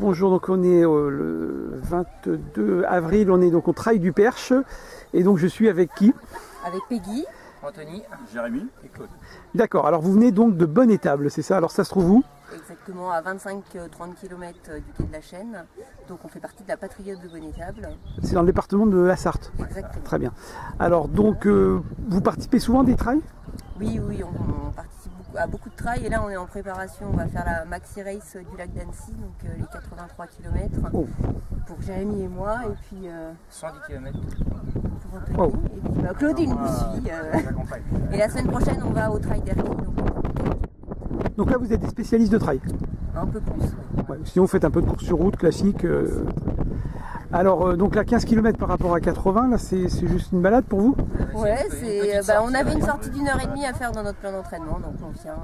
bonjour, donc on est le 22 avril, on est donc au Trail du Perche, et donc je suis avec qui? Avec Peggy, Anthony, Jérémy et Claude. D'accord, alors vous venez donc de Bonne-Étable, c'est ça? Alors ça se trouve où? exactement à 25-30 km du quai de la Chaîne, donc on fait partie de la Patriote de Bonne-Étable. C'est dans le département de la Sarthe. Exactement. Très bien. Alors donc vous participez souvent à des trails? Oui, on participe à beaucoup de trails et là on est en préparation, on va faire la Maxi Race du lac d'Annecy, donc les 83 km pour Jérémy et moi, et puis 110 km. pour Anthony, et puis Claudine nous suit. Et la semaine prochaine on va au trail d'Erquy, Donc là vous êtes des spécialistes de trail? un peu plus. Ouais, sinon vous faites un peu de course sur route classique. Alors donc là 15 km par rapport à 80, là c'est juste une balade pour vous? Ouais, on avait une sortie d'1h30 à faire dans notre plan d'entraînement, donc on vient.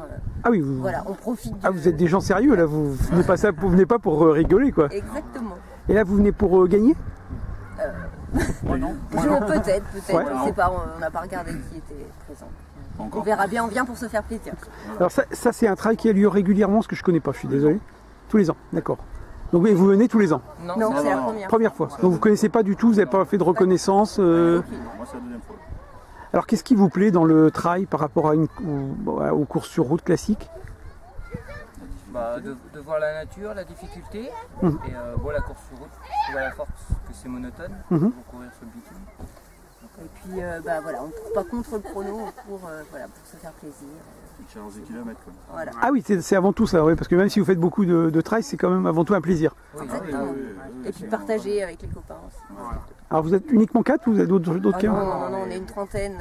Ah oui, Voilà, on profite. Ah, vous êtes des gens sérieux là, vous venez pas, vous venez pas pour rigoler quoi. Exactement. Et là vous venez pour gagner? Peut-être, Ouais. on sait pas, on n'a pas regardé qui était présent. On verra bien, on vient pour se faire plaisir. Alors ça c'est un trail qui a lieu régulièrement, ce que je connais pas, je suis désolé. Tous les ans, d'accord. Donc vous venez tous les ans? Non, c'est la première. Première fois. Donc vous connaissez pas du tout, vous n'avez pas fait de reconnaissance Moi c'est la deuxième fois. Alors qu'est-ce qui vous plaît dans le trail par rapport à aux courses sur route classiques? De voir la nature, la difficulté, et la course sur route, je trouve à la force que c'est monotone, pour courir sur le bitume. Et puis on ne court pas contre le chrono, pour se faire plaisir. Une challenge des kilomètres quoi. Voilà. Ah oui, c'est avant tout ça, oui, parce que même si vous faites beaucoup de trail, c'est quand même avant tout un plaisir. Oui, Exactement. Et puis partager avec les copains aussi. Voilà. Alors vous êtes uniquement 4 ou vous êtes d'autres cas? Non, on est une trentaine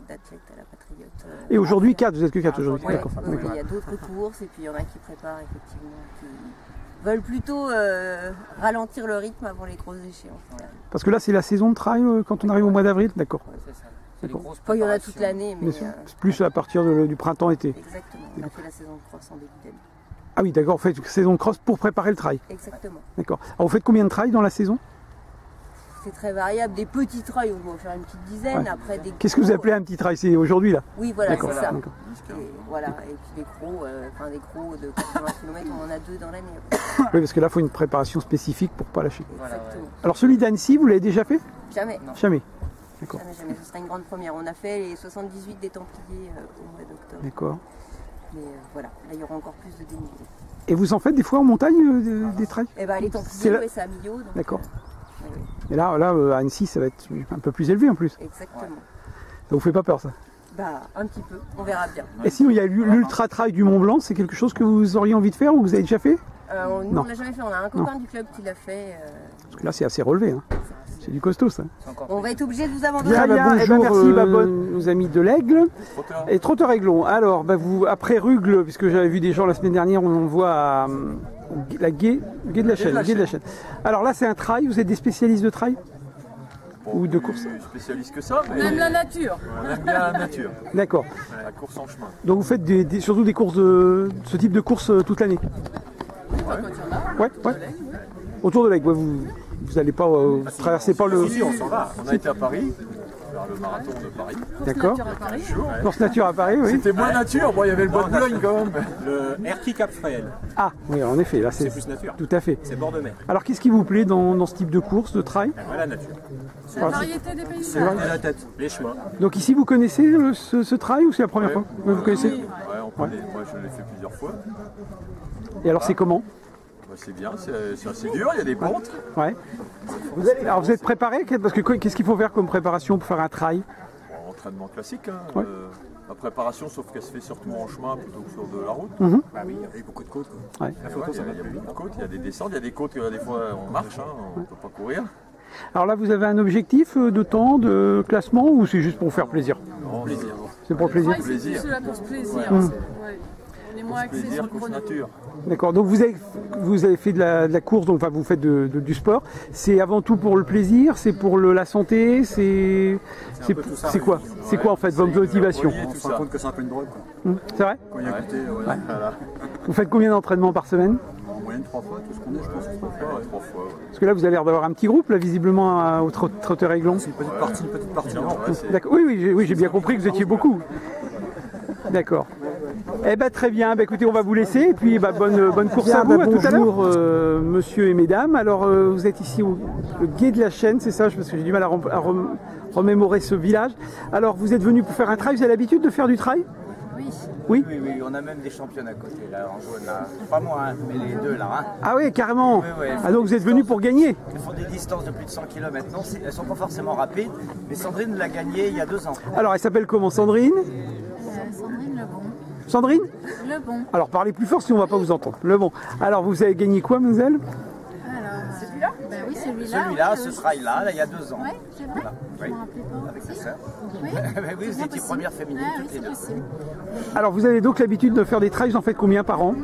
d'athlètes à la Patriote. Et aujourd'hui 4, vous êtes que 4 aujourd'hui? Ouais, D'accord. il y a d'autres courses et puis il y en a qui préparent effectivement, qui veulent plutôt ralentir le rythme avant les grosses échéances. Voilà. Parce que là c'est la saison de trail quand on arrive au mois d'avril, d'accord. C'est ça. C'est des grosses Enfin, il y en a toute l'année, mais Bien sûr. C'est plus à partir du printemps-été. exactement. On a fait la saison de cross en début d'année. Ah oui, d'accord, vous faites une saison de cross pour préparer le trail. Exactement. D'accord. Alors vous faites combien de trails dans la saison? C'est très variable. Des petits trails, on va faire une petite dizaine. Ouais. Après des Qu'est-ce que vous gros, appelez un petit trail? C'est aujourd'hui là? Oui, voilà, D'accord, c'est ça. d'accord. Et, voilà. Et puis des gros de 80 km, on en a 2 dans l'année. Oui, parce que là, il faut une préparation spécifique pour pas lâcher. Exactement. Alors celui d'Annecy, vous l'avez déjà fait? Jamais. Jamais. D'accord. Jamais. Ce sera une grande première. On a fait les 78 des Templiers au mois d'octobre. D'accord. Mais voilà, là il y aura encore plus de dénivelé. Et vous en faites des fois en montagne des trails? Et les Templiers, c'est à Millau. D'accord. Oui. Et là, à Annecy, ça va être un peu plus élevé en plus. Exactement. Ça vous fait pas peur ça? Un petit peu, on verra bien. Et sinon, il y a l'ultra trail du Mont Blanc, c'est quelque chose que vous auriez envie de faire ou que vous avez déjà fait? Nous, on l'a jamais fait, on a un copain du club qui l'a fait. Parce que là, c'est assez relevé. Hein. C'est du costaud ça. On va être obligé de vous abandonner. Bonjour, merci nos amis de l'Aigle et Trotteur-Aiglon. Alors, vous, après Rugles, puisque j'avais vu des gens la semaine dernière, on voit à la Gué de la Chaîne. Alors là, c'est un trail, vous êtes des spécialistes de trail? Ou de course? Spécialiste que ça, mais On aime la nature. on aime bien la nature, D'accord. la course en chemin. Donc vous faites surtout des courses ce type de course toute l'année? Ouais. Autour de l'Aigle, vous n'allez pas traverser pas le... Si, on s'en va. On a été à Paris, vers le marathon de Paris. D'accord. Course nature à Paris, oui. C'était moins nature, bon, il y avait le bois de Boulogne quand même. Le Erquy Cap Fréhel, Ah, oui, en effet, là c'est plus nature. Tout à fait. C'est bord de mer. Alors qu'est-ce qui vous plaît dans ce type de course, de trail? Voilà la nature. C'est la variété des paysages. C'est à la tête, les chemins. Donc ici, vous connaissez ce trail ou c'est la première fois? Vous connaissez? Ouais, moi je l'ai fait plusieurs fois. Et alors c'est comment? Bah, c'est bien, c'est assez dur, il y a des pentes. Ouais. Alors vous êtes préparé? Parce que qu'est-ce qu'il faut faire comme préparation pour faire un trail? Bon, entraînement classique, hein. Ouais. La préparation, sauf qu'elle se fait surtout en chemin plutôt que sur de la route. Bah oui, il y a beaucoup de côtes. Quoi. Ouais. Il y a beaucoup de côtes, il y a des descentes, il y a des côtes que des fois on marche, hein, on ne peut pas courir. Alors là, vous avez un objectif de temps, de classement ou c'est juste pour faire plaisir? Non, plaisir. C'est pour le plaisir? Plaisir. C'est la course plaisir. Ouais. On est moins axé sur Plaisir, le course chrono. nature. D'accord, donc vous avez fait de la course, donc enfin, vous faites du sport. C'est avant tout pour le plaisir, c'est pour la santé, c'est quoi? C'est quoi en fait votre motivation? relier On tout se rend ça. compte que c'est un peu une drogue. Quoi. C'est vrai? Quand il y a goûté, Voilà. Vous faites combien d'entraînements par semaine? en moyenne 3 fois, tout ce qu'on est, je pense. 3 fois. Ouais, 3 fois. Ouais. Parce que là, vous avez l'air d'avoir un petit groupe, là, visiblement, au Trotteur-Aiglon. C'est une petite partie. Ouais, c'est- D'accord. Oui, j'ai bien compris que vous étiez beaucoup. D'accord. Eh ben très bien, écoutez, on va vous laisser et puis bonne course à vous, à tout à l'heure. Bonjour monsieur et mesdames, alors vous êtes ici au Gué de la Chêne, c'est ça, parce que j'ai du mal à remémorer ce village. Alors vous êtes venu pour faire un trail, vous avez l'habitude de faire du trail? Oui. Oui, on a même des championnats à côté, là, en jaune, là. Pas moi, hein, mais les deux, là. Hein. Ah oui, carrément. Oui, ah donc vous êtes venu pour gagner? Ils font des distances de plus de 100 km. Non, elles ne sont pas forcément rapides, mais Sandrine l'a gagné il y a 2 ans. Alors, elle s'appelle comment, Sandrine? Sandrine Lebon. Sandrine Lebon. Alors, parlez plus fort, sinon on ne va pas vous entendre. Lebon. Alors, vous avez gagné quoi, mademoiselle? Celui-là? Ben oui, celui-là. Celui-là, ce trail-là, il y a 2 ans. Oui, c'est vrai. Voilà. Je me rappelais pas. Avec sa sœur. Oui, oui, vous étiez première féminine toutes les deux. Alors, vous avez donc l'habitude de faire des trails, vous en faites combien par an?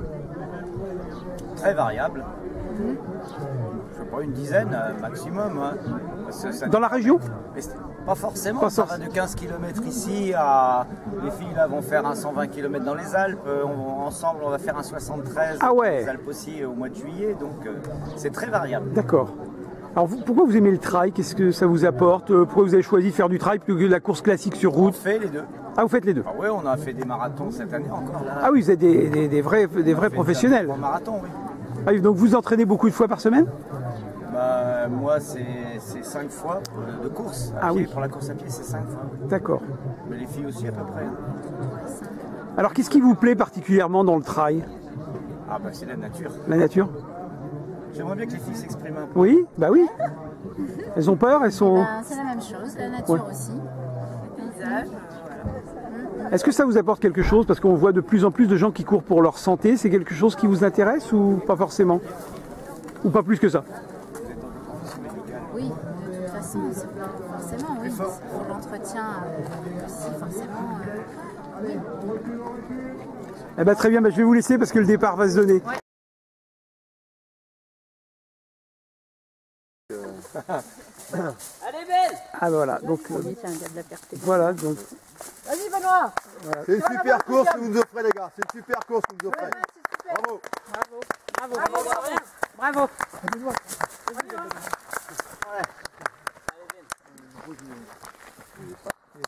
Très variable. Je ne sais pas, une dizaine maximum. Hein. Dans la région? Pas forcément, ça va de 15 km ici à... Les filles là vont faire un 120 km dans les Alpes, ensemble on va faire un 73 dans les Alpes aussi au mois de juillet, donc c'est très variable. D'accord. Alors pourquoi vous aimez le trail? Qu'est-ce que ça vous apporte? Pourquoi vous avez choisi de faire du trail plutôt que de la course classique sur route? On fait les deux. Ah, vous faites les deux? Ah oui, on a fait des marathons cette année encore là. Ah oui, vous êtes des vrais professionnels. Des marathons, oui. Ah oui, donc vous entraînez beaucoup de fois par semaine? Bah, moi c'est 5 fois de course à pied. Oui. Pour la course à pied c'est 5 fois. D'accord. Mais les filles aussi à peu près. Alors qu'est-ce qui vous plaît particulièrement dans le trail? Ah bah c'est la nature. La nature? J'aimerais bien que les filles s'expriment un peu. Oui, bah oui. Elles ont peur, elles sont... C'est la même chose, la nature aussi. Le paysage, voilà. Est-ce que ça vous apporte quelque chose? Parce qu'on voit de plus en plus de gens qui courent pour leur santé. C'est quelque chose qui vous intéresse ou pas forcément? Ou pas plus que ça? Oui, de toute façon, c'est pas forcément, oui. Pour l'entretien aussi, forcément, oui. Eh ben, très bien, je vais vous laisser parce que le départ va se donner. Ouais. Allez, belle! Ah voilà, donc voilà, donc Vas-y, Benoît! Voilà. C'est une super course que vous nous offrez, les gars. C'est une super course que vous nous offrez. Bravo! Bravo! Bravo!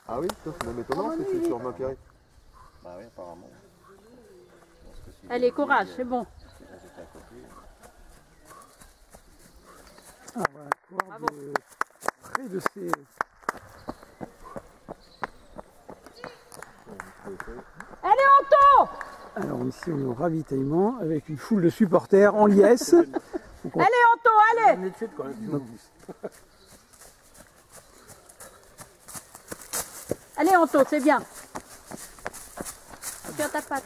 Ah oui, c'est même étonnant que c'est sur Pierre. Bah oui, apparemment. Allez, courage, c'est bon. ah, voilà, courir de près de ces... Allez, Anto! Alors ici on est au ravitaillement avec une foule de supporters en liesse. Allez, Anto, allez! Allez, Anto, c'est bien. Tiens ta patte.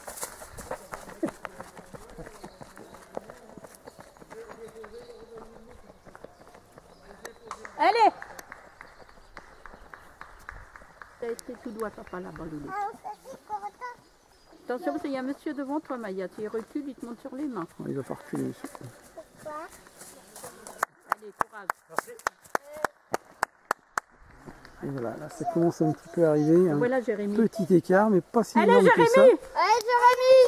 Allez! T'as été tout doigt, papa, là-bas, Loulou. Attention, parce qu'il y a un monsieur devant toi, Maya. Tu recules, il te monte sur les mains. Il va pas reculer, monsieur. Allez, courage. Et voilà, là ça commence un petit peu à arriver. Un voilà, Jérémy. Petit écart, mais pas si allez, énorme Jérémy que ça. Allez, Jérémy!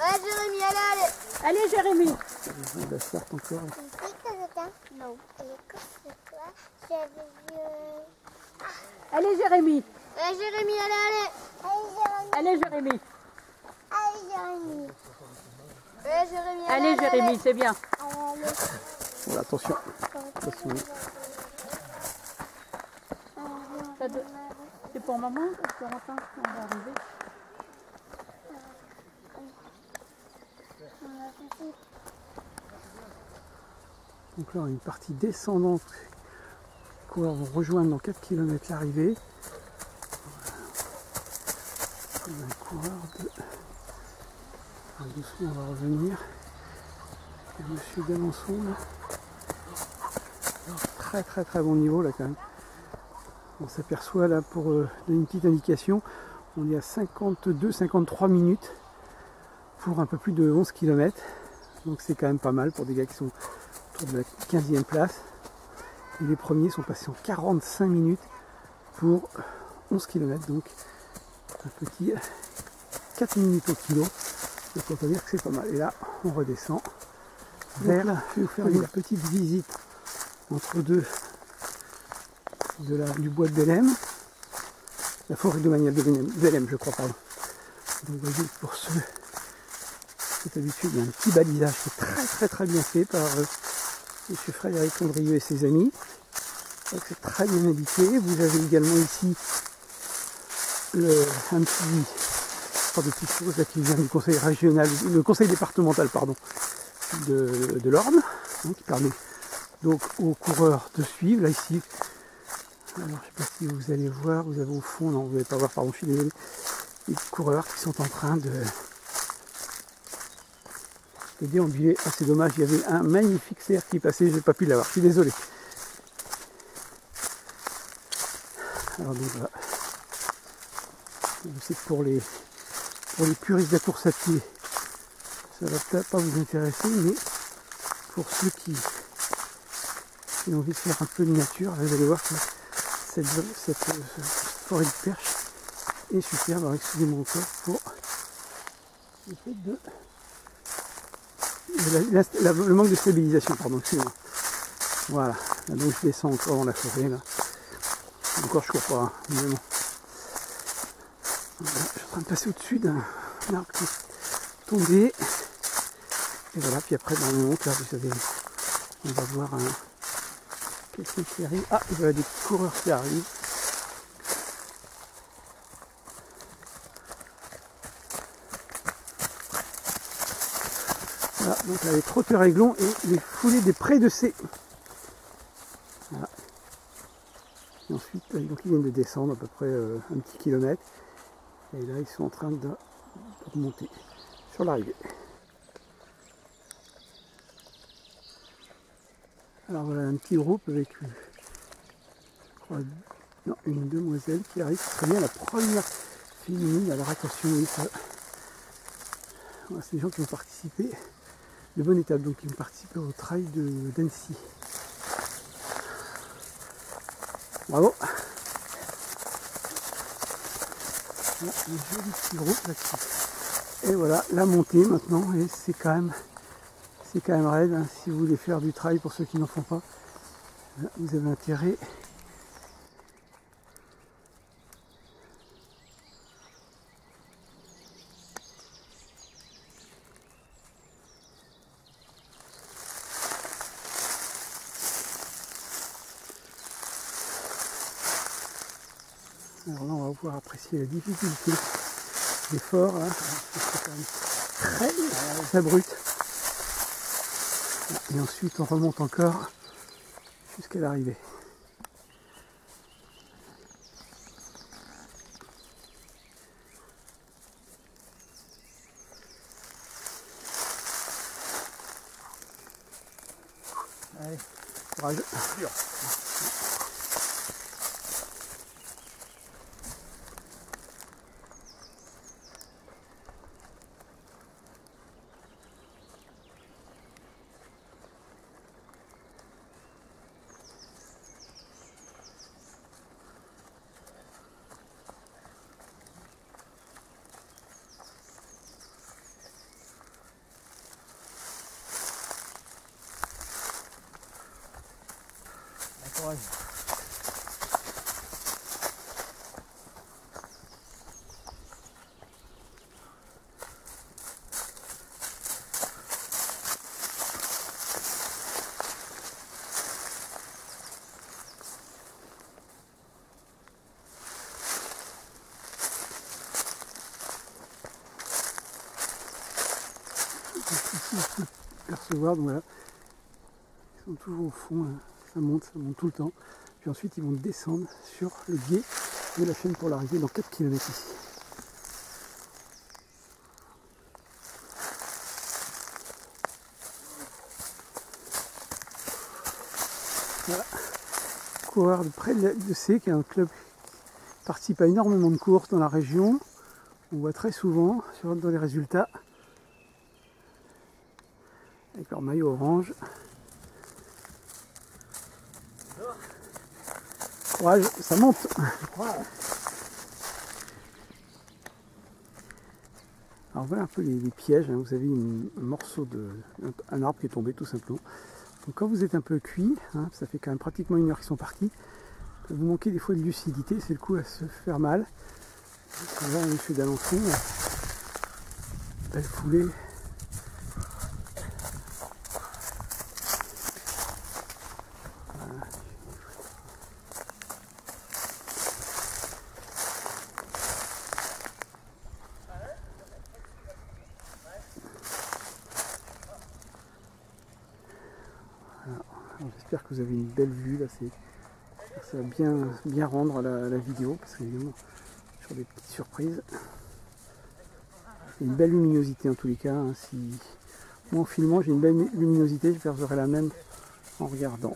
Allez, Jérémy, allez! Allez, Jérémy! La sorte encore. Non. Allez, Jérémy! Allez, Jérémy, allez! Allez, Jérémy! Allez, Jérémy! Allez, Jérémy, allez, Jérémy, c'est bien. Voilà, attention. Attention. C'est pour maman, Corentin, on va arriver. Donc là, on a une partie descendante. Les coureurs vont rejoindre dans 4 km l'arrivée. On a un coureur de... Alors, doucement, on va revenir. Il y a monsieur D'Alençon là. Alors, très bon niveau là quand même. On s'aperçoit là pour donner une petite indication, on est à 52-53 minutes pour un peu plus de 11 km. Donc c'est quand même pas mal pour des gars qui sont autour de la 15e place. Et les premiers sont passés en 45 minutes pour 11 km. Donc un petit 4 minutes au kilo. Donc on peut dire que c'est pas mal. Et là on redescend vers, je vais vous faire une petite visite entre deux du bois de Belém, la forêt domaniale de Belém, je crois, pardon. Donc vous voyez, pour ceux qui ont l'habitude, il y a un petit balisage qui est très bien fait par M. Frédéric Andrieux et ses amis. Donc c'est très bien indiqué. Vous avez également ici un petit chose là, qui vient du conseil régional, le conseil départemental pardon, de l'Orne, hein, qui permet donc aux coureurs de suivre. Là ici, alors je ne sais pas si vous allez voir, vous avez au fond, non vous n'allez pas voir, pardon, je suis désolé, les coureurs qui sont en train de déambuler. Ah, c'est dommage, il y avait un magnifique cerf qui passait, je n'ai pas pu l'avoir, je suis désolé. Alors donc voilà. Je sais que pour les puristes de la course à pied, ça va peut-être pas vous intéresser, mais pour ceux qui ont envie de faire un peu de nature, vous allez voir que cette forêt de perche est superbe. Alors excusez-moi encore pour le fait de le manque de stabilisation, pardon, excusez-moi. Voilà, là, donc je descends encore dans la forêt là. Encore je cours pas, hein, évidemment. Voilà, je suis en train de passer au-dessus d'un arbre qui est tombé. Et voilà, puis après dans le monte, là vous savez, on va voir quelqu'un qui arrive. Ah, il y a des coureurs qui arrivent. Voilà, donc là les trotteurs aiglons et les foulées des prés de C. Voilà. Et ensuite, donc ils viennent de descendre à peu près un petit kilomètre. Et là, ils sont en train de remonter sur l'arrivée. Alors voilà un petit groupe avec je crois, non, une demoiselle qui arrive. C'est bien la première féminine. Alors attention, oui, ça. Voilà, c'est des gens qui ont participé de bonne étape, donc qui ont participé au trail d'Annecy. Bravo. Voilà, un joli petit groupe là-dessus. Et voilà la montée maintenant, et c'est quand même raide, hein. Si vous voulez faire du trail, pour ceux qui n'en font pas, là, vous avez intérêt alors là on va pouvoir apprécier la difficulté l'effort, hein. C'est quand même très brut. Et ensuite on remonte encore jusqu'à l'arrivée. Allez, courage. Courage. Ici, on peut percevoir, donc voilà, ils sont toujours au fond, hein. Ça monte tout le temps. Puis ensuite, ils vont descendre sur le gué de la chaîne pour l'arrivée dans 4 km ici. Voilà. Coureur de près de C, qui est un club qui participe à énormément de courses dans la région. On voit très souvent dans les résultats avec leur maillot orange. Courage, ça monte. Alors voilà un peu les pièges, hein. Vous avez un morceau un arbre qui est tombé tout simplement. Donc quand vous êtes un peu cuit, hein, ça fait quand même pratiquement 1 heure qu'ils sont partis, vous manquez des fois de lucidité, c'est le coup à se faire mal. Là, M. d'Alençon belle foulée. J'espère que vous avez une belle vue là, ça va bien rendre la vidéo parce qu'évidemment sur des petites surprises. Une belle luminosité en tous les cas. Hein, si moi en filmant j'ai une belle luminosité, j'espère que vous aurez la même en regardant.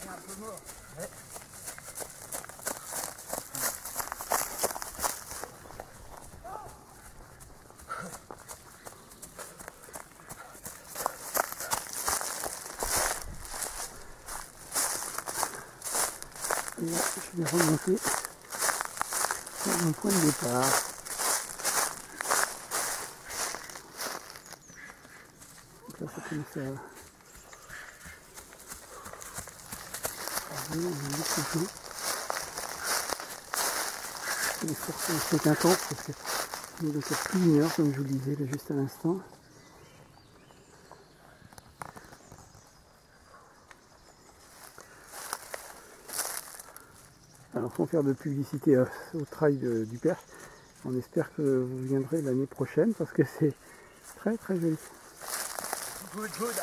Et là, je vais remonter sur mon point de départ. Donc là, ça commence à... Les forces sont intenses parce que il est encore plus d'une heure, comme je vous le disais là, juste à l'instant. Alors sans faire de publicité au trail du Perche, on espère que vous viendrez l'année prochaine parce que c'est très très joli. Good, good.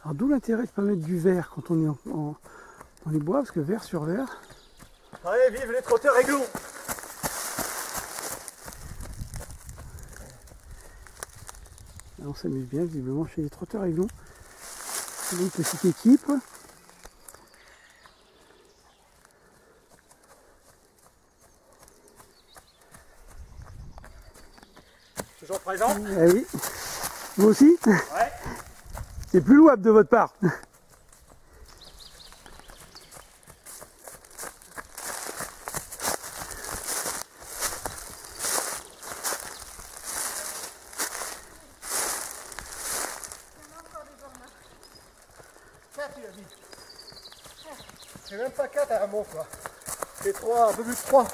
Alors d'où l'intérêt de ne pas mettre du verre quand on est dans les bois, parce que verre sur verre... Allez, vive les trotteurs aiglons! On s'amuse bien visiblement chez les trotteurs aiglons. C'est une petite équipe. Toujours présent? Eh oui. Vous aussi? Ouais. C'est plus louable de votre part. C'est même pas 4 à un bon quoi. C'est 3, un peu plus de 3.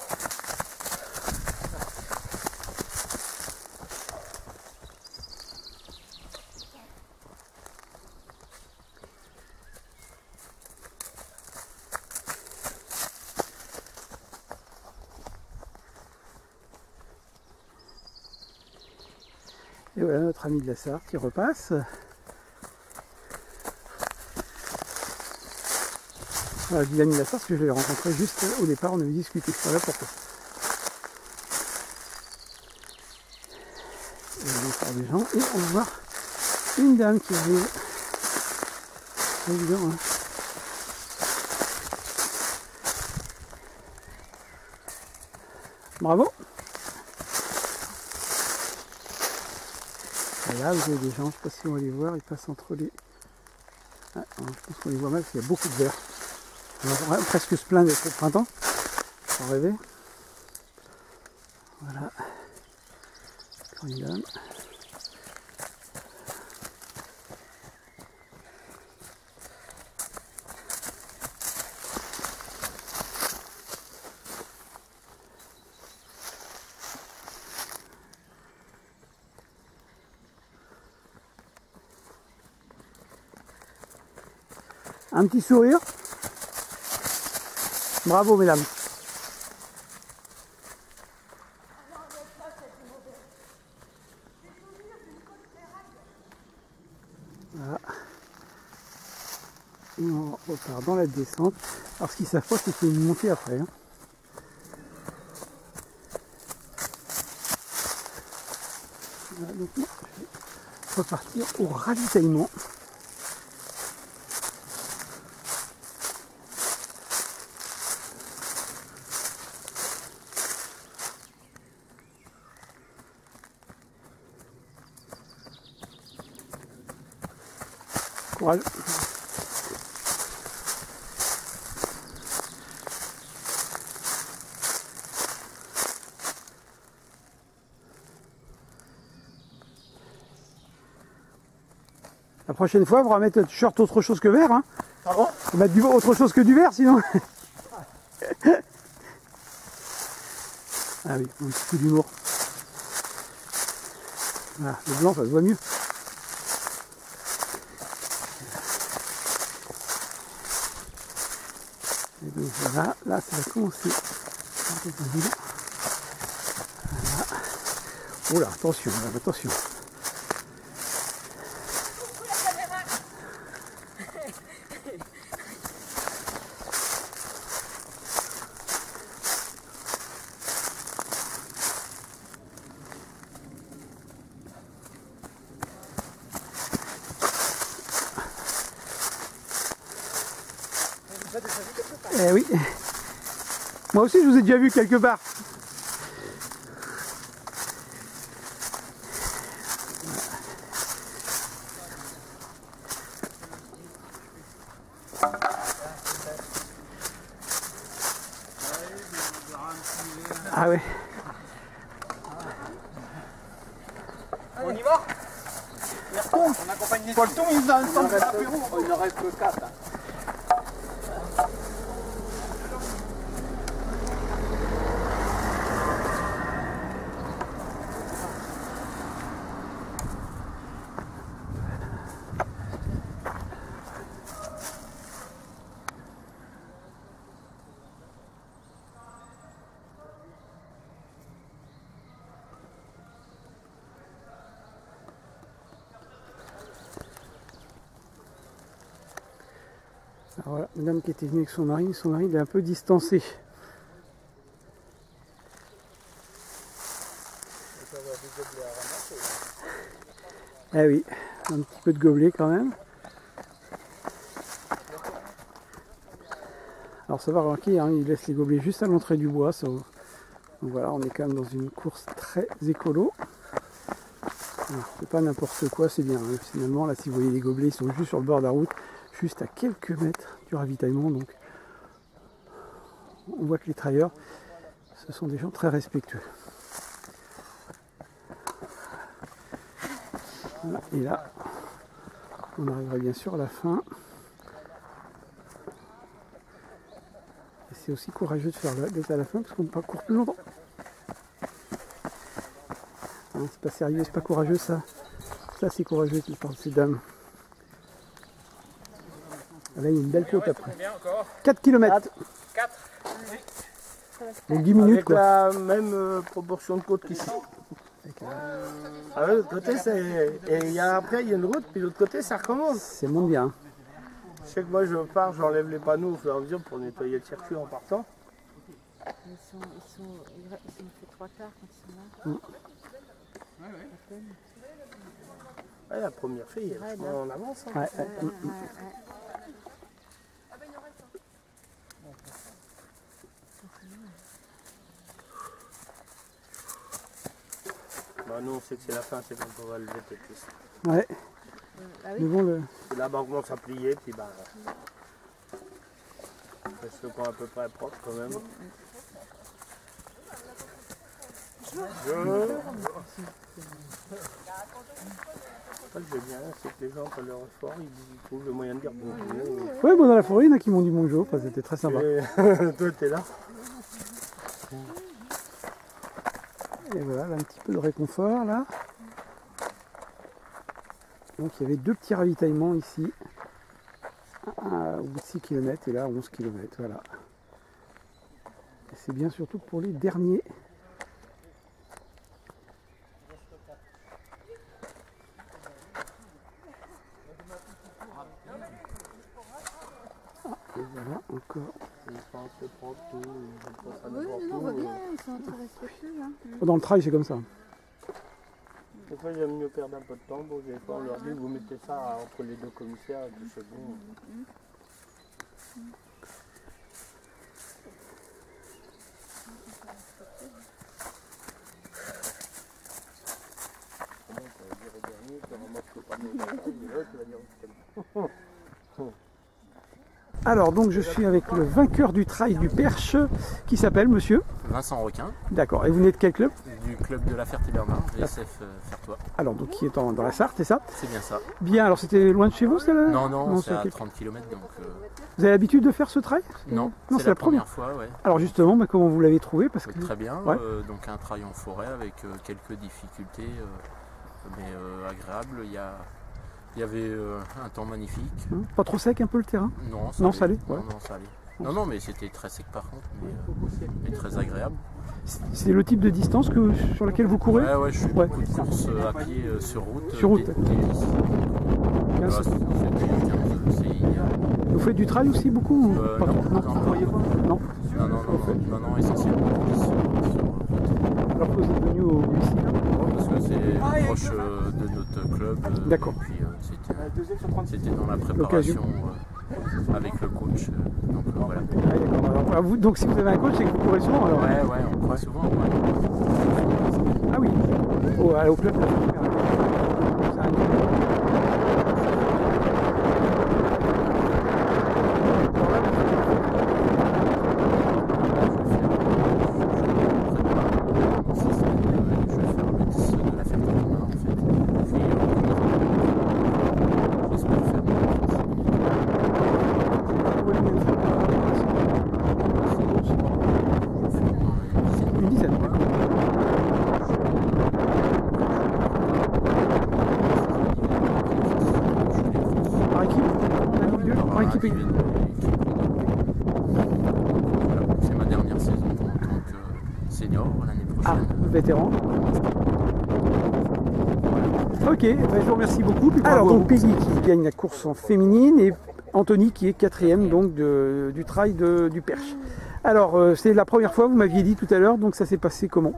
Et voilà notre ami de la Sarthe qui repasse. Voilà, je dis l'ami de la Sarthe parce que je l'ai rencontré juste au départ, on avait discuté. Voilà pourquoi. Et on des gens et on va voir une dame qui arrive. C'est évident, hein. Bravo. Et là, vous avez des gens, je ne sais pas si on va les voir, ils passent entre les... Ah, je pense qu'on les voit mal parce qu'il y a beaucoup de verre. On va presque se plaindre d'être au printemps, sans rêver. Voilà. Encore une dame. Un petit sourire. Bravo mesdames. part dans la descente. Alors ce qu'ils savent pas, c'est qu'il y a une montée après. Hein. Voilà, donc moi, je vais repartir au ravitaillement. Courage. La prochaine fois, on va mettre le t-shirt autre chose que vert. Hein. Ah bon? On va mettre autre chose que du vert sinon. Ah oui, un petit coup d'humour. Voilà, le blanc, ça se voit mieux. Et donc voilà, là ça va commencer. Voilà. Oh là, attention, attention. Eh oui. Moi aussi je vous ai déjà vu quelque part. Ah ouais. On y va? On accompagne les... Paul Tom, il nous a un temps de l'apéro. Il ne reste que 4. Alors voilà, madame qui était venue avec son mari il est un peu distancé. Ah oui, un petit peu de gobelet quand même. Alors ça va remarquer, hein, il laisse les gobelets juste à l'entrée du bois. Ça... Donc voilà, on est quand même dans une course très écolo. C'est pas n'importe quoi, c'est bien. Hein. Finalement, là, si vous voyez les gobelets, ils sont juste sur le bord de la route, juste à quelques mètres du ravitaillement. Donc, on voit que les trailleurs, ce sont des gens très respectueux. Voilà. Et là, on arrivera bien sûr à la fin. Et c'est aussi courageux de faire d'être à la fin parce qu'on ne peut pas courir plus longtemps. Hein, c'est pas sérieux, c'est pas courageux ça. Ça c'est courageux qui parle de ces dames. Là il y a une belle côte après. 4 km. 4. Donc 10 minutes avec quoi. La même proportion de côte qu'ici. Ah ouais, l'autre côté c'est. Et après il y a une route, puis l'autre côté ça recommence. C'est mon bien. Je sais que moi je pars, j'enlève les panneaux au fur et à mesure pour nettoyer le circuit en partant. Ils sont fait 3 quarts quand ils sont là. Ouais, la première fille, on avance. Hein. Ouais. Bah nous on sait que c'est la fin, c'est quand on va lever peut-être plus. Ouais. Ah oui. Mais bon, le... C'est là-bas on commence à plier, puis bah. Ça se prend à peu près propre quand même. Ce que j'aime bien, c'est que les gens, quand leur effort, ils trouvent le moyen de dire bonjour. Ouais, bon, dans la forêt, il y en a qui m'ont dit bonjour, enfin, c'était très sympa. Et toi, t'es là. Et voilà, là, un petit peu de réconfort, là. Donc, il y avait 2 petits ravitaillements ici, au bout de 6 km, et là, 11 km, voilà. Et c'est bien surtout pour les derniers. Ils sont assez propres, tout. Oui, non, on voit bien, ils sont très respectueux. Hein. Dans le trail, c'est comme ça. Des fois, j'aime mieux perdre un peu de temps. Bon, des fois, on leur dit, vous mettez ça entre les deux commissaires et tout c'est bon. Alors donc je suis avec le vainqueur du trail du Perche qui s'appelle monsieur Vincent Requin. D'accord, et vous venez de quel club? Du club de la Ferté-Bernard, VSF Fertois. Alors donc qui est dans la Sarthe, c'est ça? C'est bien ça. Bien, alors c'était loin de chez vous ça là? Non, c'est à 30 km donc... Vous avez l'habitude de faire ce trail? Non, c'est la première fois, ouais. Alors justement, comment vous l'avez trouvé? Parce que... Très bien, donc un trail en forêt avec quelques difficultés, mais agréable. Il y avait un temps magnifique. Pas trop sec un peu le terrain? Non, ça allait. Ouais. Non, ça allait. Non, mais c'était très sec par contre, mais très agréable. C'est le type de distance sur laquelle vous courez? Ouais, je fais beaucoup de courses à pied sur route. Sur route. Vous faites du trail aussi beaucoup? Non, essentiellement sur route. Alors que vous êtes venu ici? Parce que c'est proche de notre club. D'accord. Et puis c'était dans la préparation avec le coach. Donc voilà. Alors, donc si vous avez un coach, c'est que vous courez souvent alors? Ouais, on court souvent. Ah oui, au club. C'est ma dernière saison en tant que senior l'année prochaine. Ah, vétéran. Ok, je vous remercie beaucoup. Alors donc Peggy qui gagne la course en féminine et Anthony qui est 4e donc du trail du Perche. Alors c'est la première fois, vous m'aviez dit tout à l'heure, donc ça s'est passé comment?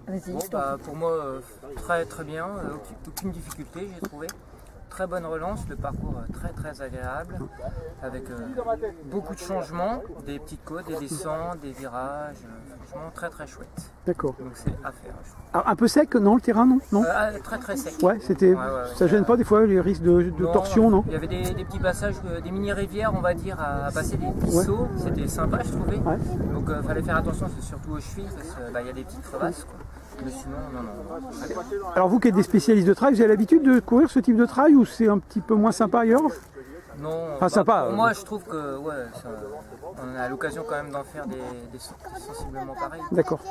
Bon, pour moi très bien, aucune difficulté j'ai trouvé. Très bonne relance, le parcours très agréable, avec beaucoup de changements, des petites côtes, des descentes, des virages, franchement très chouette. D'accord. Donc c'est à faire. Alors, un peu sec, non, le terrain, non? Très sec. Ouais, c'était. Ça gêne pas des fois les risques de torsion, non? Il y avait des petits passages, des mini-rivières, on va dire, à passer des petits sauts, c'était sympa je trouvais. Ouais. Donc fallait faire attention, surtout aux chevilles, parce qu'il y a des petites crevasses, quoi. Mais sinon, non. Alors vous qui êtes des spécialistes de trail, vous avez l'habitude de courir ce type de trail ou c'est un petit peu moins sympa ailleurs? Non, sympa. Moi je trouve que on a l'occasion quand même d'en faire des sensiblement pareils. D'accord.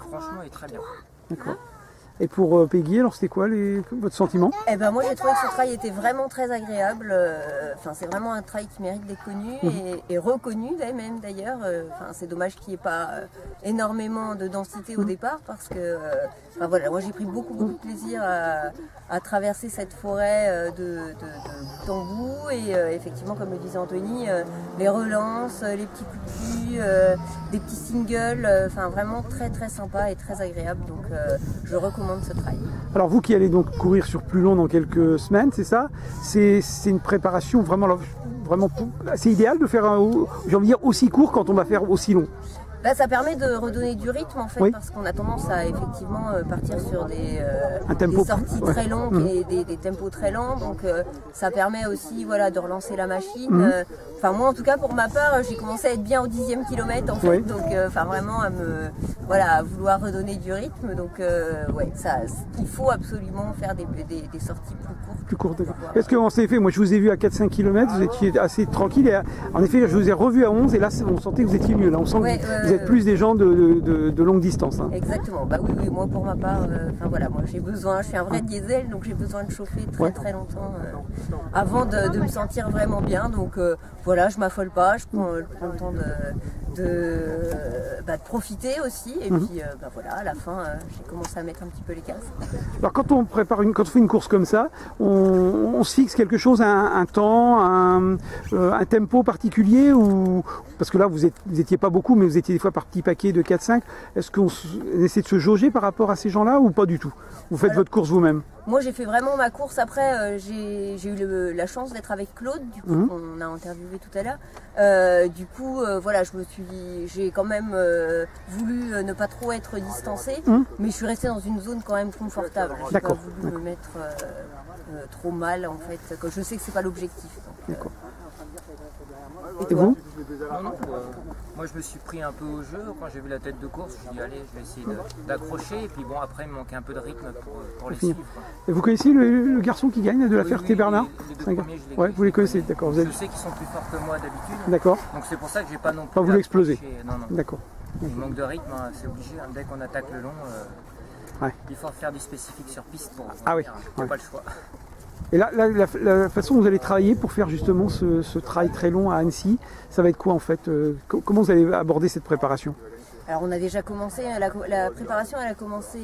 Franchement, il est très bien. D'accord. Et pour Peggy, alors c'était quoi votre sentiment? Moi j'ai trouvé que ce trail était vraiment très agréable. C'est vraiment un trail qui mérite d'être connu et reconnu même d'ailleurs. C'est dommage qu'il n'y ait pas énormément de densité au départ parce que moi j'ai pris beaucoup de plaisir à traverser cette forêt de bout en bout et effectivement comme le disait Anthony, les relances, les petits coups de cul, des petits singles, vraiment très sympa et très agréable. Donc je recommande ce trail. Alors vous qui allez donc courir sur plus long dans quelques semaines, c'est ça? C'est une préparation vraiment assez idéale de faire j'ai envie de dire aussi court quand on va faire aussi long. Là, ça permet de redonner du rythme en fait, parce qu'on a tendance à effectivement partir sur des sorties très longues et des tempos très lents. Donc ça permet aussi de relancer la machine. Moi en tout cas pour ma part, j'ai commencé à être bien au 10e kilomètre en fait. Donc vraiment à vouloir redonner du rythme. Donc il faut absolument faire des sorties plus courtes. Parce qu'on s'est fait, moi je vous ai vu à 4-5 km, vous étiez assez tranquille. Et, en effet, je vous ai revu à 11 et là on sentait que vous étiez mieux. Là on sent que vous êtes plus des gens de longue distance. Hein. Exactement. Oui, moi pour ma part, moi j'ai besoin, je suis un vrai diesel, donc j'ai besoin de chauffer très longtemps avant de me sentir vraiment bien. Donc je m'affole pas, je prends le temps de profiter aussi. Et puis voilà, à la fin, j'ai commencé à mettre un petit peu les casques. Alors quand on prépare quand on fait une course comme ça, on se fixe quelque chose, un temps, un tempo particulier, ou parce que là vous étiez pas beaucoup, mais vous étiez des fois par petits paquets de 4-5. Est-ce qu'on essaie de se jauger par rapport à ces gens-là ou pas du tout? Vous faites votre course vous-même? Moi j'ai fait vraiment ma course. Après j'ai eu la chance d'être avec Claude, du coup qu'on a interviewé tout à l'heure. Du coup voilà, j'ai quand même voulu ne pas trop être distancée, mais je suis restée dans une zone quand même confortable. J'ai pas voulu me mettre trop mal en fait, que je sais que c'est pas l'objectif. D'accord. Et vous? Non, moi je me suis pris un peu au jeu quand j'ai vu la tête de course. Je me suis dit allez, je vais essayer d'accrocher, et puis bon après il me manquait un peu de rythme pour les suivre. Et vous connaissez le garçon qui gagne de la Ferté-Bernard? Ouais, vous les connaissez, d'accord. Je sais qu'ils sont plus forts que moi d'habitude. D'accord. Donc c'est pour ça que j'ai pas non plus. Pas voulu exploser. Non. D'accord. Il manque de rythme, hein, c'est obligé. Hein, dès qu'on attaque le long, il faut faire du spécifique sur piste pour. Ah oui. Il n'y a pas le choix. Et là, la façon dont vous allez travailler pour faire justement ce travail très long à Annecy, ça va être quoi en fait? Comment vous allez aborder cette préparation? Alors on a déjà commencé, la préparation elle a commencé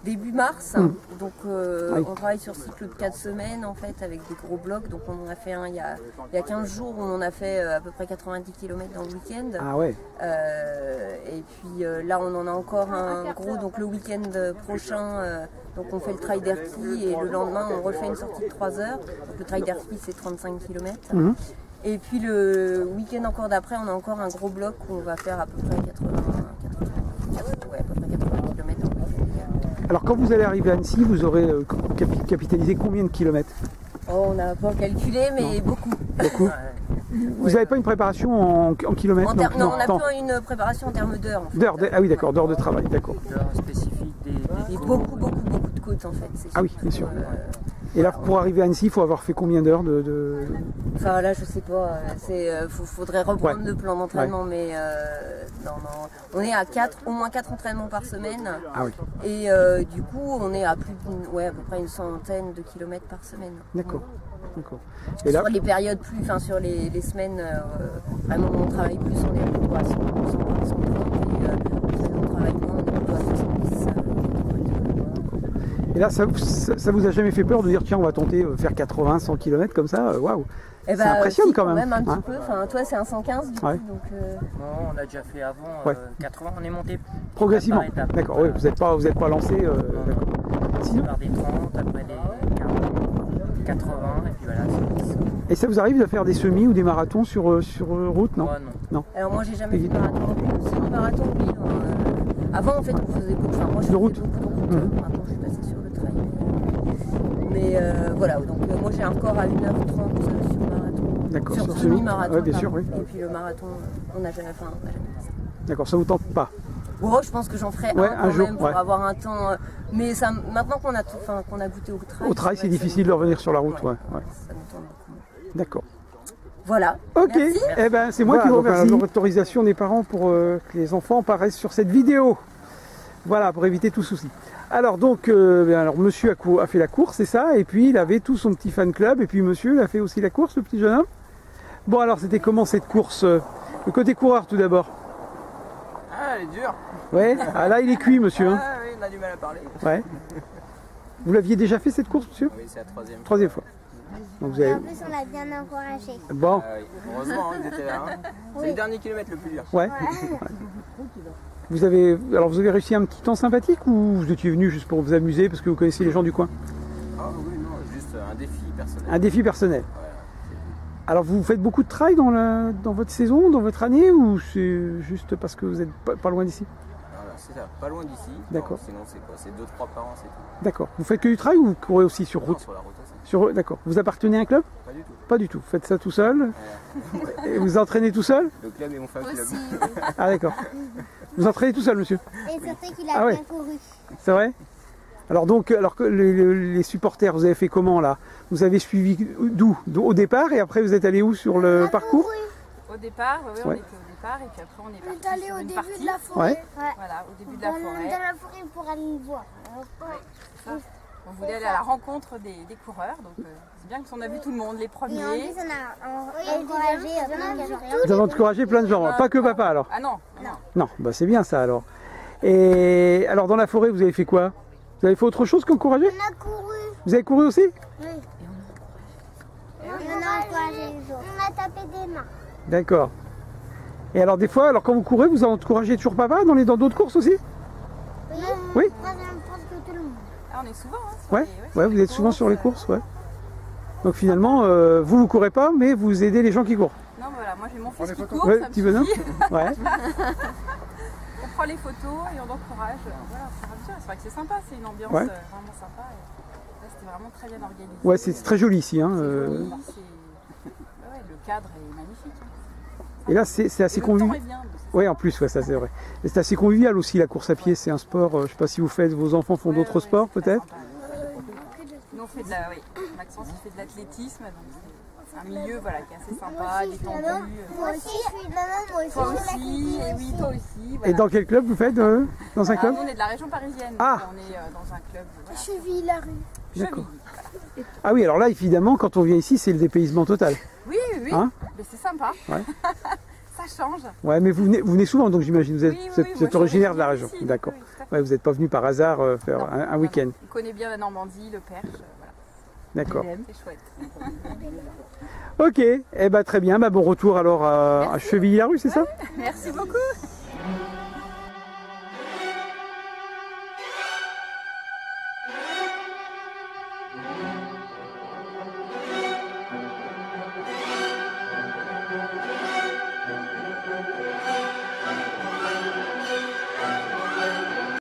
début mars, donc on travaille sur cycle de 4 semaines en fait avec des gros blocs. Donc on en a fait un il y a 15 jours où on en a fait à peu près 90 km dans le week-end. Ah ouais. Et puis là on en a encore un gros, donc le week-end prochain, donc on fait le trail d'Erquy et le lendemain on refait une sortie de 3 heures. Donc le trail d'Erquy c'est 35 km. Et puis le week-end encore d'après, on a encore un gros bloc où on va faire à peu près 80 km. Alors quand vous allez arriver à Annecy, vous aurez capitalisé combien de kilomètres? Oh, on n'a pas calculé, mais beaucoup. Beaucoup. Vous n'avez pas une préparation en kilomètres? Non, on n'a pas une préparation en termes d'heures. En fait. D'heures, ah oui d'accord, d'heures de travail, d'accord. D'heures spécifiques, et beaucoup de côtes en fait. Ah oui, bien sûr. Et là, pour arriver à Annecy, il faut avoir fait combien d'heures Enfin là, je sais pas. Faudrait reprendre le plan d'entraînement, mais non. On est à au moins 4 entraînements par semaine. Ah oui. Et du coup, on est à à peu près une centaine de kilomètres par semaine. D'accord. Et là, sur les périodes sur les semaines, vraiment on travaille plus, on est plutôt à 100, 130, et on travaille moins, on est plutôt à 70. Et là, ça vous a jamais fait peur de dire tiens, on va tenter faire 80, 100 km comme ça? Waouh! Ça impressionne quand même. Un petit peu. Enfin, toi, c'est un 115 du coup. Donc, non, on a déjà fait avant 80, on est monté progressivement. D'accord, oui, vous n'êtes pas lancé. Sinon, par des 30, après des 40, 80, et puis voilà. Et ça vous arrive de faire des semis ou des marathons sur route? Non. Non. Alors moi, j'ai jamais fait de marathon. Semi-marathon, oui. Avant, en fait, on faisait beaucoup. Enfin, moi, je faisais beaucoup de route. Maintenant, je suis passée sur le trail. Mais voilà, donc moi, j'ai encore à 1h30 sur marathon. D'accord, sur semi-marathon. Bien sûr, oui. Et puis le marathon, on n'a jamais fait. D'accord, ça vous tente pas? Oh, je pense que j'en ferai un jour même pour avoir un temps. Mais ça, maintenant qu'on a goûté au trail. Au trail, c'est difficile de revenir sur la route, Ça nous tente beaucoup. D'accord. Voilà. Ok. Merci. Eh ben, c'est moi qui vous remercie. L'autorisation des parents pour que les enfants apparaissent sur cette vidéo. Voilà, pour éviter tout souci. Alors donc, monsieur a fait la course, c'est ça, et puis il avait tout son petit fan club, et puis monsieur a fait aussi la course, le petit jeune homme. Bon alors, c'était comment cette course? Le côté coureur tout d'abord. Ah, elle est dure. Ouais. Ah là, il est cuit, monsieur. Ah oui, on a du mal à parler. Ouais. Vous l'aviez déjà fait cette course, monsieur? Oui, c'est la troisième. Troisième fois. Donc, vous avez... Et en plus, on l'a bien encouragé. Bon. Oui. Heureusement, vous étiez là. C'est le dernier kilomètre le plus dur. Ouais. Vous avez réussi un petit temps sympathique ou vous étiez venu juste pour vous amuser parce que vous connaissez les gens du coin? Ah oui, non, juste un défi personnel. Un défi personnel. Alors vous faites beaucoup de trail dans votre saison, dans votre année, ou c'est juste parce que vous n'êtes pas loin d'ici? C'est ça, pas loin d'ici. D'accord. Sinon c'est quoi? C'est 2-3 par an, c'est tout. D'accord. Vous faites que du trail ou vous courez aussi sur route? Non, sur la route aussi. D'accord. Vous appartenez à un club? Pas du tout. Pas du tout. Vous faites ça tout seul? Et vous entraînez tout seul? Le club est mon fan club. Ah d'accord. Vous entraînez tout seul, monsieur? Et surtout qu'il a bien couru. C'est vrai? Alors que les supporters, vous avez fait comment là? Vous avez suivi d'où? Au départ et après vous êtes allé où sur le parcours? Au départ, oui, on était au départ et puis après on est parti allé sur au une début partie. de la forêt. Voilà, au début de la forêt. Dans la forêt pour aller le voir. On voulait aller à la rencontre des coureurs, donc c'est bien qu'on a vu tout le monde, les premiers. Et en plus, on a encouragé plein de gens. Vous avez encouragé plein de gens, pas que papa alors? Ah non, non. Bah c'est bien ça alors. Et alors dans la forêt, vous avez fait quoi? Vous avez fait autre chose qu'encourager? On a couru. Vous avez couru aussi? Oui. On a encouragé les autres. On a tapé des mains. D'accord. Et alors des fois, alors quand vous courez, vous encouragez toujours papa dans d'autres courses aussi? Oui. Oui. Moi, j'aime presque tout le monde. Ah, on est souvent, hein, Ouais, vous êtes souvent sur les courses, ouais. Donc finalement, vous courez pas, mais vous aidez les gens qui courent. Non, voilà, moi j'ai mon fils qui court, Ouais, ça me petit bonhomme. suffit. Ouais. On prend les photos et on encourage. Voilà, c'est vrai que c'est sympa, c'est une ambiance Ouais. vraiment sympa. Et là, c'était vraiment très bien organisé. Ouais, c'est très joli ici. Hein, Ouais, le cadre est magnifique. Et là, c'est assez convivial. Oui, en plus, ouais, ça c'est vrai. Et c'est assez convivial aussi la course à pied. C'est un sport. Je ne sais pas si vous faites, vos enfants font d'autres sports peut-être. Nous on fait de la, oui, Maxence il fait de l'athlétisme, donc c'est un milieu voilà qui est assez sympa, détendu. Moi aussi, je suis maman, moi aussi. Toi aussi, et oui, toi aussi. Voilà. Et dans quel club vous faites dans un club? Nous on est de la région parisienne, ah. donc on est dans un club. Voilà. Cheville-la-rue. D'accord. Ah oui, alors là, évidemment, quand on vient ici, c'est le dépaysement total. Oui, oui, hein, mais c'est sympa. Ouais. Ça change. Ouais, mais vous venez souvent, donc j'imagine. Vous êtes, oui, vous êtes originaire de la région. D'accord. Oui, ouais, vous n'êtes pas venu par hasard faire un week-end. On connaît bien la Normandie, le Perche, voilà. D'accord. C'est chouette. Ok, eh ben, très bien. Bah, bon retour alors à Chevilly-la-Rue, c'est ça? Merci beaucoup.